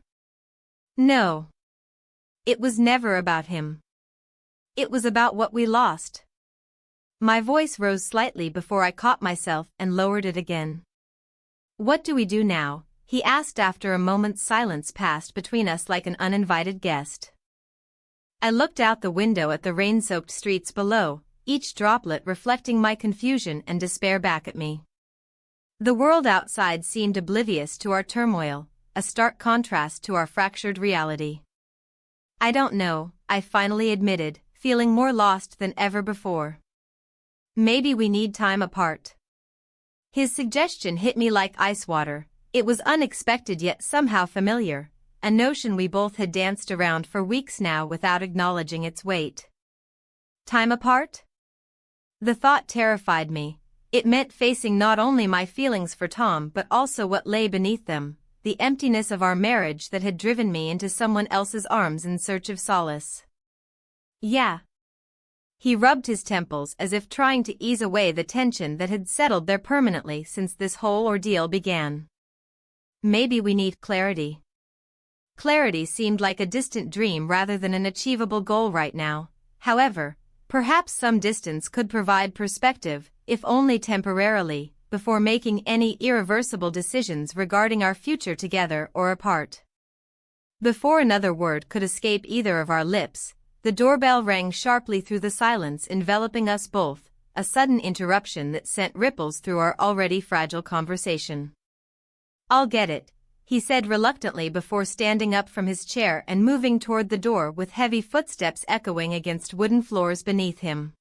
"No. It was never about him. It was about what we lost." My voice rose slightly before I caught myself and lowered it again. "What do we do now?" he asked after a moment's silence passed between us like an uninvited guest. I looked out the window at the rain-soaked streets below, each droplet reflecting my confusion and despair back at me. The world outside seemed oblivious to our turmoil, a stark contrast to our fractured reality. "I don't know," I finally admitted, feeling more lost than ever before. "Maybe we need time apart." His suggestion hit me like ice water. It was unexpected yet somehow familiar, a notion we both had danced around for weeks now without acknowledging its weight. Time apart? The thought terrified me. It meant facing not only my feelings for Tom but also what lay beneath them, the emptiness of our marriage that had driven me into someone else's arms in search of solace. "Yeah." He rubbed his temples as if trying to ease away the tension that had settled there permanently since this whole ordeal began. "Maybe we need clarity." Clarity seemed like a distant dream rather than an achievable goal right now. However, perhaps some distance could provide perspective, if only temporarily, before making any irreversible decisions regarding our future together or apart. Before another word could escape either of our lips, The doorbell rang sharply through the silence enveloping us both, a sudden interruption that sent ripples through our already fragile conversation. "I'll get it," he said reluctantly before standing up from his chair and moving toward the door with heavy footsteps echoing against wooden floors beneath him.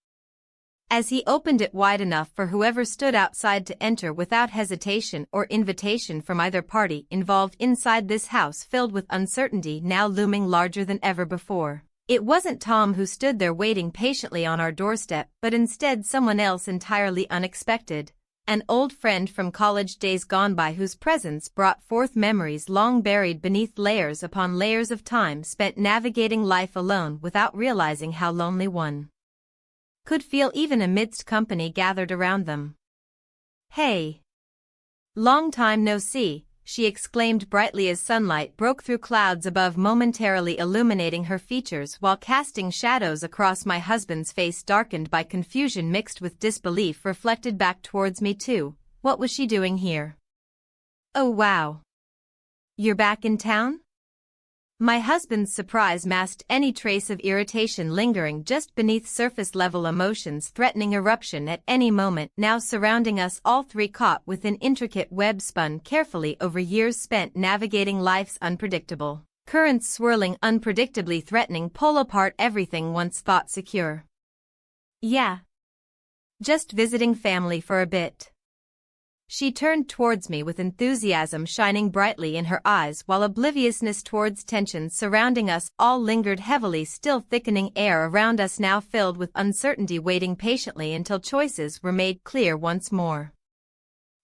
As he opened it wide enough for whoever stood outside to enter without hesitation or invitation from either party involved inside this house filled with uncertainty now looming larger than ever before. It wasn't Tom who stood there waiting patiently on our doorstep, but instead someone else entirely unexpected. An old friend from college days gone by whose presence brought forth memories long buried beneath layers upon layers of time spent navigating life alone without realizing how lonely one could feel even amidst company gathered around them. "Hey! Long time no see," she exclaimed brightly as sunlight broke through clouds above, momentarily illuminating her features while casting shadows across my husband's face darkened by confusion mixed with disbelief reflected back towards me too. What was she doing here? "Oh wow. You're back in town?" My husband's surprise masked any trace of irritation lingering just beneath surface-level emotions threatening eruption at any moment now surrounding us all three caught within intricate web spun carefully over years spent navigating life's unpredictable currents swirling unpredictably threatening pull apart everything once thought secure. "Yeah. Just visiting family for a bit." She turned towards me with enthusiasm shining brightly in her eyes while obliviousness towards tensions surrounding us all lingered heavily, still thickening air around us now filled with uncertainty, waiting patiently until choices were made clear once more.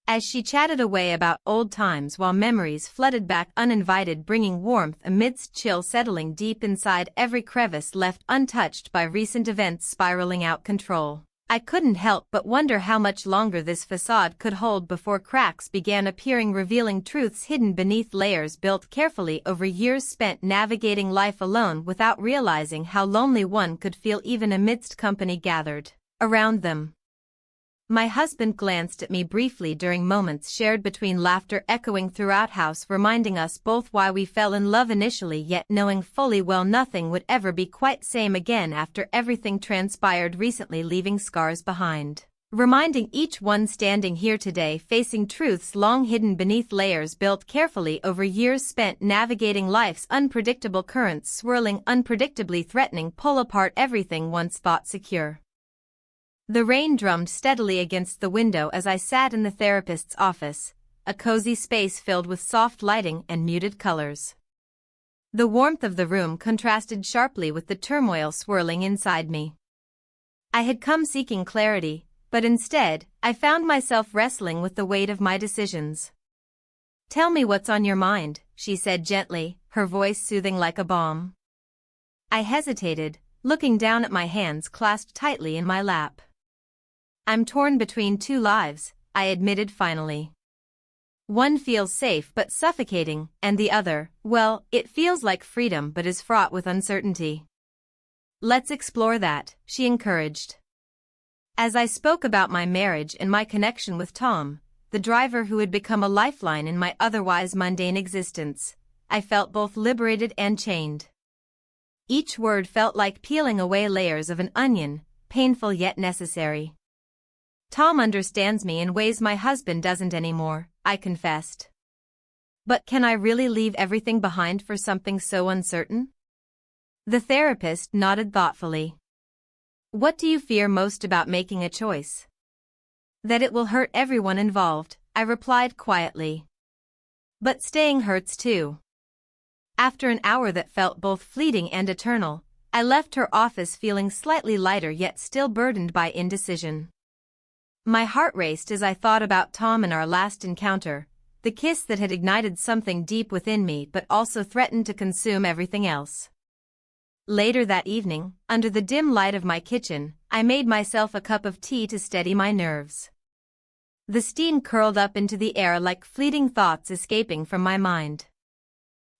As she chatted away about old times while memories flooded back uninvited, bringing warmth amidst chill settling deep inside every crevice left untouched by recent events spiraling out control, I couldn't help but wonder how much longer this facade could hold before cracks began appearing, revealing truths hidden beneath layers built carefully over years spent navigating life alone without realizing how lonely one could feel even amidst company gathered around them. My husband glanced at me briefly during moments shared between laughter echoing throughout house, reminding us both why we fell in love initially, yet knowing fully well nothing would ever be quite same again after everything transpired recently, leaving scars behind. Reminding each one standing here today facing truths long hidden beneath layers built carefully over years spent navigating life's unpredictable currents swirling unpredictably threatening pull apart everything once thought secure. The rain drummed steadily against the window as I sat in the therapist's office, a cozy space filled with soft lighting and muted colors. The warmth of the room contrasted sharply with the turmoil swirling inside me. I had come seeking clarity, but instead, I found myself wrestling with the weight of my decisions. "Tell me what's on your mind," she said gently, her voice soothing like a balm. I hesitated, looking down at my hands clasped tightly in my lap. "I'm torn between two lives," I admitted finally. "One feels safe but suffocating, and the other, well, it feels like freedom but is fraught with uncertainty." "Let's explore that," she encouraged. As I spoke about my marriage and my connection with Tom, the driver who had become a lifeline in my otherwise mundane existence, I felt both liberated and chained. Each word felt like peeling away layers of an onion, painful yet necessary. "Tom understands me in ways my husband doesn't anymore," I confessed. "But can I really leave everything behind for something so uncertain?" The therapist nodded thoughtfully. "What do you fear most about making a choice?" "That it will hurt everyone involved," I replied quietly. "But staying hurts too." After an hour that felt both fleeting and eternal, I left her office feeling slightly lighter yet still burdened by indecision. My heart raced as I thought about Tom and our last encounter, the kiss that had ignited something deep within me but also threatened to consume everything else. Later that evening, under the dim light of my kitchen, I made myself a cup of tea to steady my nerves. The steam curled up into the air like fleeting thoughts escaping from my mind.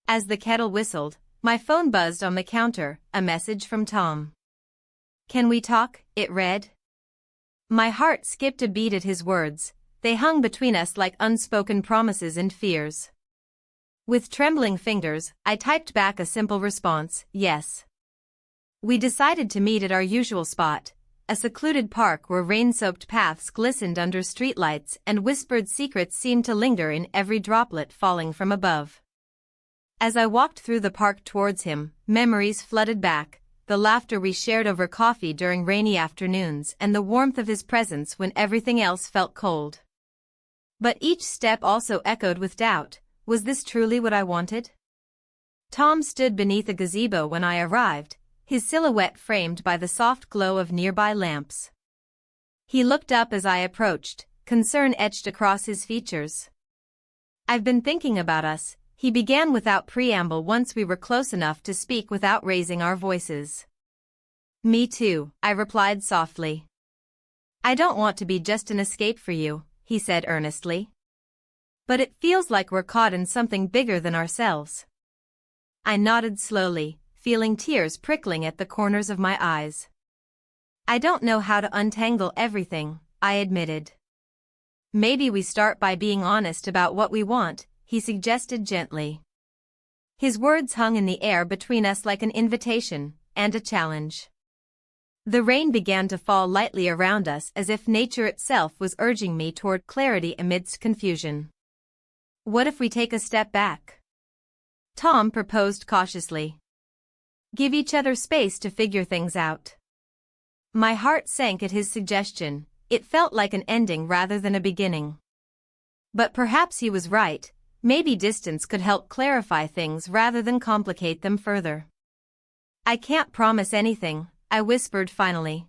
As the kettle whistled, my phone buzzed on the counter, a message from Tom. "Can we talk?" it read. My heart skipped a beat at his words, they hung between us like unspoken promises and fears. With trembling fingers, I typed back a simple response, "Yes." We decided to meet at our usual spot, a secluded park where rain-soaked paths glistened under streetlights and whispered secrets seemed to linger in every droplet falling from above. As I walked through the park towards him, memories flooded back, the laughter we shared over coffee during rainy afternoons and the warmth of his presence when everything else felt cold. But each step also echoed with doubt. Was this truly what I wanted? Tom stood beneath a gazebo when I arrived, his silhouette framed by the soft glow of nearby lamps. He looked up as I approached, concern etched across his features. "I've been thinking about us," he began without preamble once we were close enough to speak without raising our voices. "Me too," I replied softly. "I don't want to be just an escape for you," he said earnestly. "But it feels like we're caught in something bigger than ourselves." I nodded slowly, feeling tears prickling at the corners of my eyes. "I don't know how to untangle everything," I admitted. "Maybe we start by being honest about what we want," he suggested gently. His words hung in the air between us like an invitation and a challenge. The rain began to fall lightly around us as if nature itself was urging me toward clarity amidst confusion. "What if we take a step back?" Tom proposed cautiously. "Give each other space to figure things out." My heart sank at his suggestion. It felt like an ending rather than a beginning. But perhaps he was right. Maybe distance could help clarify things rather than complicate them further. "I can't promise anything," I whispered finally.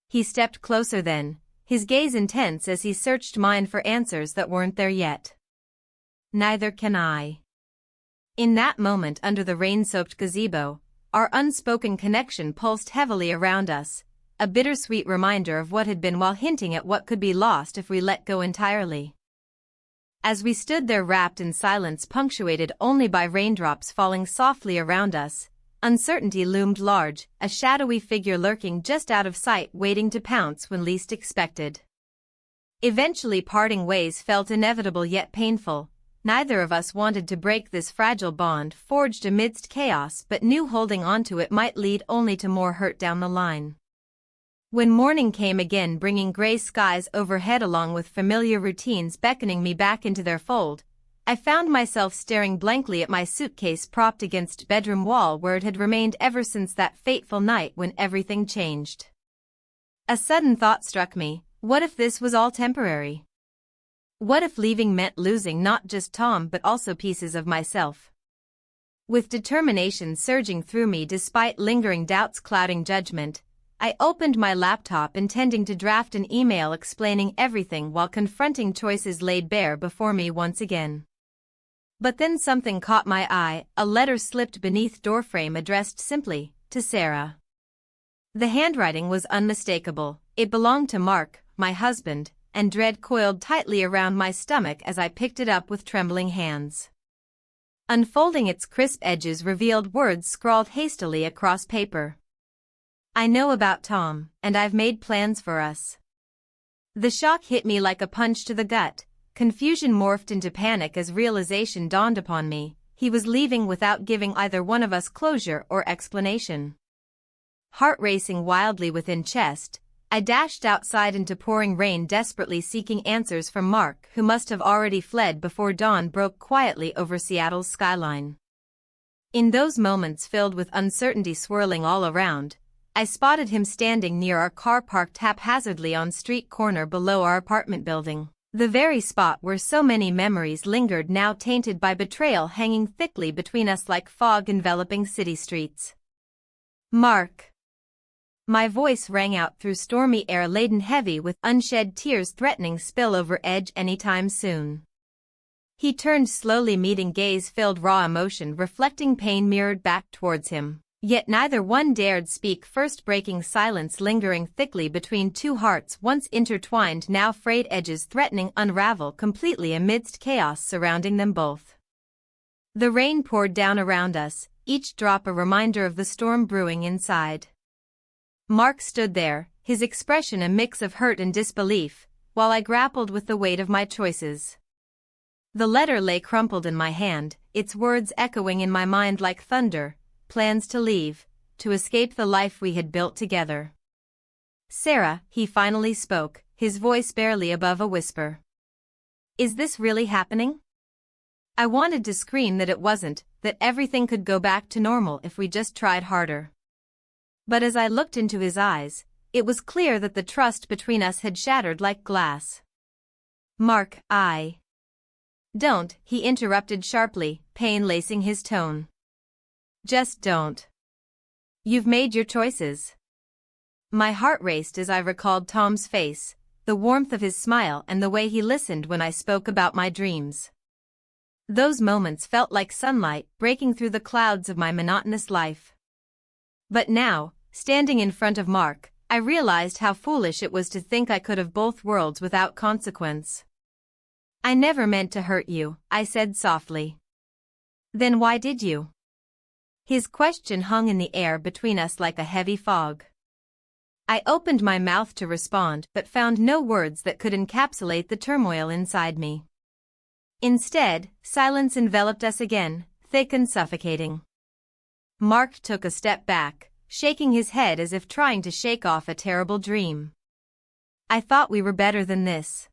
He stepped closer then, his gaze intense as he searched mine for answers that weren't there yet. "Neither can I." In that moment under the rain-soaked gazebo, our unspoken connection pulsed heavily around us, a bittersweet reminder of what had been while hinting at what could be lost if we let go entirely. As we stood there wrapped in silence punctuated only by raindrops falling softly around us, uncertainty loomed large, a shadowy figure lurking just out of sight waiting to pounce when least expected. Eventually parting ways felt inevitable yet painful. Neither of us wanted to break this fragile bond forged amidst chaos but knew holding onto it might lead only to more hurt down the line. When morning came again bringing gray skies overhead along with familiar routines beckoning me back into their fold, I found myself staring blankly at my suitcase propped against bedroom wall where it had remained ever since that fateful night when everything changed. A sudden thought struck me, what if this was all temporary? What if leaving meant losing not just Tom but also pieces of myself? With determination surging through me despite lingering doubts clouding judgment, I opened my laptop intending to draft an email explaining everything while confronting choices laid bare before me once again. But then something caught my eye, a letter slipped beneath doorframe addressed simply, to Sarah. The handwriting was unmistakable, it belonged to Mark, my husband, and dread coiled tightly around my stomach as I picked it up with trembling hands. Unfolding its crisp edges revealed words scrawled hastily across paper. "I know about Tom, and I've made plans for us." The shock hit me like a punch to the gut. Confusion morphed into panic as realization dawned upon me. He was leaving without giving either one of us closure or explanation. Heart racing wildly within chest, I dashed outside into pouring rain desperately seeking answers from Mark who must have already fled before dawn broke quietly over Seattle's skyline. In those moments filled with uncertainty swirling all around, I spotted him standing near our car parked haphazardly on street corner below our apartment building, the very spot where so many memories lingered now tainted by betrayal hanging thickly between us like fog enveloping city streets. "Mark." My voice rang out through stormy air laden heavy with unshed tears threatening spillover edge anytime soon. He turned slowly meeting gaze filled raw emotion reflecting pain mirrored back towards him. Yet neither one dared speak first breaking silence lingering thickly between two hearts once intertwined now frayed edges threatening unravel completely amidst chaos surrounding them both. The rain poured down around us, each drop a reminder of the storm brewing inside. Mark stood there, his expression a mix of hurt and disbelief, while I grappled with the weight of my choices. The letter lay crumpled in my hand, its words echoing in my mind like thunder, plans to leave, to escape the life we had built together. Sarah, he finally spoke, his voice barely above a whisper. Is this really happening? I wanted to scream that it wasn't, that everything could go back to normal if we just tried harder. But as I looked into his eyes, it was clear that the trust between us had shattered like glass. Mark, Don't, he interrupted sharply, pain lacing his tone. Just don't. You've made your choices. My heart raced as I recalled Tom's face, the warmth of his smile and the way he listened when I spoke about my dreams. Those moments felt like sunlight breaking through the clouds of my monotonous life. But now, standing in front of Mark, I realized how foolish it was to think I could have both worlds without consequence. I never meant to hurt you, I said softly. Then why did you? His question hung in the air between us like a heavy fog. I opened my mouth to respond but found no words that could encapsulate the turmoil inside me. Instead, silence enveloped us again, thick and suffocating. Mark took a step back, shaking his head as if trying to shake off a terrible dream. I thought we were better than this.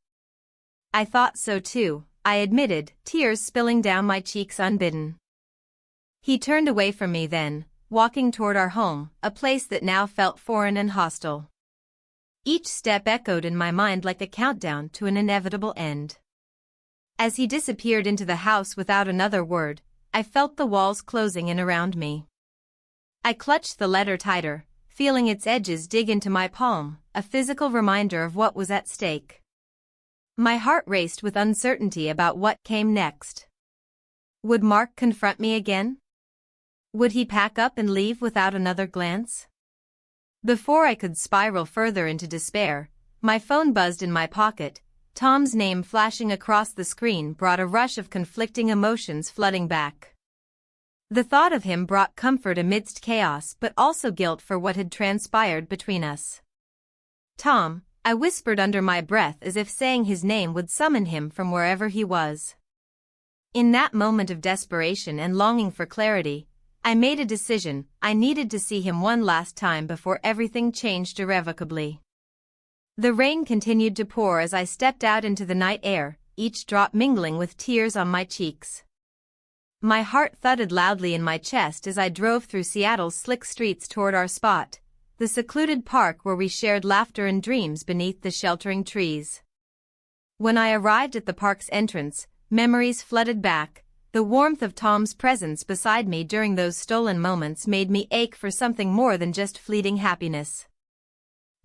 I thought so too, I admitted, tears spilling down my cheeks unbidden. He turned away from me then, walking toward our home, a place that now felt foreign and hostile. Each step echoed in my mind like a countdown to an inevitable end. As he disappeared into the house without another word, I felt the walls closing in around me. I clutched the letter tighter, feeling its edges dig into my palm, a physical reminder of what was at stake. My heart raced with uncertainty about what came next. Would Mark confront me again? Would he pack up and leave without another glance? Before I could spiral further into despair, my phone buzzed in my pocket. Tom's name flashing across the screen brought a rush of conflicting emotions flooding back. The thought of him brought comfort amidst chaos but also guilt for what had transpired between us. Tom, I whispered under my breath as if saying his name would summon him from wherever he was. In that moment of desperation and longing for clarity, I made a decision. I needed to see him one last time before everything changed irrevocably. The rain continued to pour as I stepped out into the night air, each drop mingling with tears on my cheeks. My heart thudded loudly in my chest as I drove through Seattle's slick streets toward our spot, the secluded park where we shared laughter and dreams beneath the sheltering trees. When I arrived at the park's entrance, memories flooded back. The warmth of Tom's presence beside me during those stolen moments made me ache for something more than just fleeting happiness.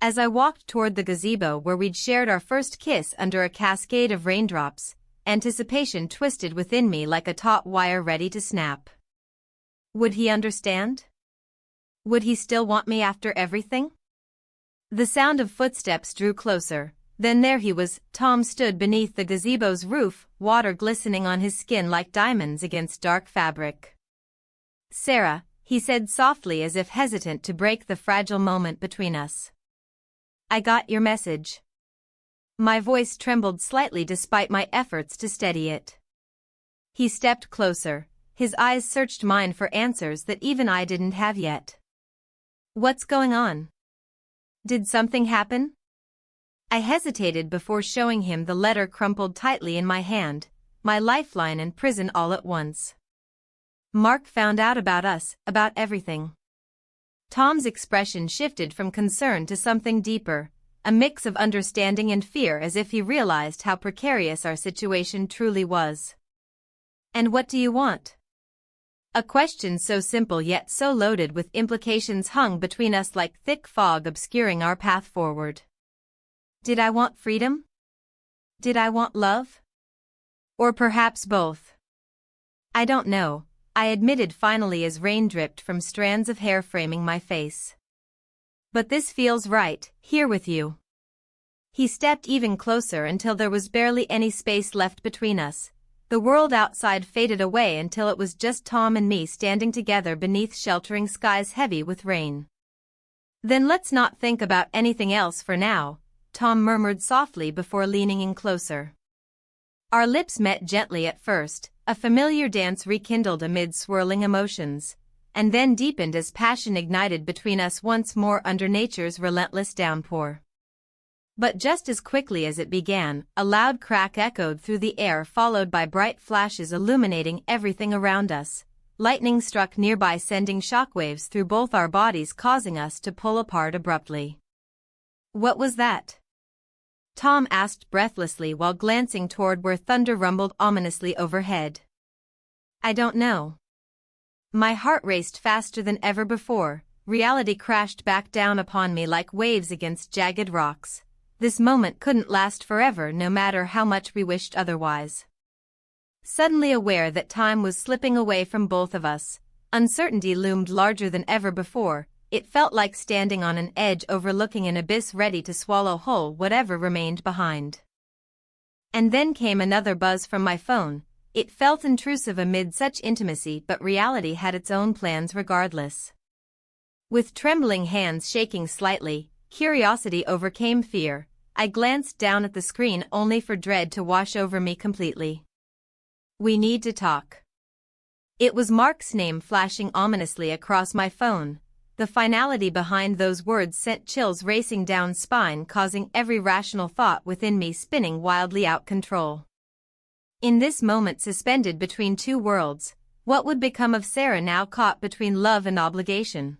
As I walked toward the gazebo where we'd shared our first kiss under a cascade of raindrops, anticipation twisted within me like a taut wire ready to snap. Would he understand? Would he still want me after everything? The sound of footsteps drew closer. Then there he was. Tom stood beneath the gazebo's roof, water glistening on his skin like diamonds against dark fabric. Sarah, he said softly as if hesitant to break the fragile moment between us. I got your message. My voice trembled slightly despite my efforts to steady it. He stepped closer, his eyes searched mine for answers that even I didn't have yet. What's going on? Did something happen? I hesitated before showing him the letter crumpled tightly in my hand, my lifeline and prison all at once. Mark found out about us, about everything. Tom's expression shifted from concern to something deeper, a mix of understanding and fear as if he realized how precarious our situation truly was. And what do you want? A question so simple yet so loaded with implications hung between us like thick fog obscuring our path forward. Did I want freedom? Did I want love? Or perhaps both? I don't know, I admitted finally as rain dripped from strands of hair framing my face. But this feels right, here with you. He stepped even closer until there was barely any space left between us. The world outside faded away until it was just Tom and me standing together beneath sheltering skies heavy with rain. Then let's not think about anything else for now, Tom murmured softly before leaning in closer. Our lips met gently at first, a familiar dance rekindled amid swirling emotions. and then deepened as passion ignited between us once more under nature's relentless downpour. But just as quickly as it began, a loud crack echoed through the air, followed by bright flashes illuminating everything around us. Lightning struck nearby, sending shockwaves through both our bodies, causing us to pull apart abruptly. "What was that?" Tom asked breathlessly while glancing toward where thunder rumbled ominously overhead. "I don't know." My heart raced faster than ever before. Reality crashed back down upon me like waves against jagged rocks. This moment couldn't last forever, no matter how much we wished otherwise. Suddenly aware that time was slipping away from both of us, uncertainty loomed larger than ever before. It felt like standing on an edge overlooking an abyss ready to swallow whole whatever remained behind. And then came another buzz from my phone. It felt intrusive amid such intimacy, but reality had its own plans regardless. With trembling hands shaking slightly, curiosity overcame fear. I glanced down at the screen only for dread to wash over me completely. "We need to talk." It was Mark's name flashing ominously across my phone. The finality behind those words sent chills racing down spine, causing every rational thought within me spinning wildly out control. In this moment suspended between two worlds, what would become of Sarah now caught between love and obligation?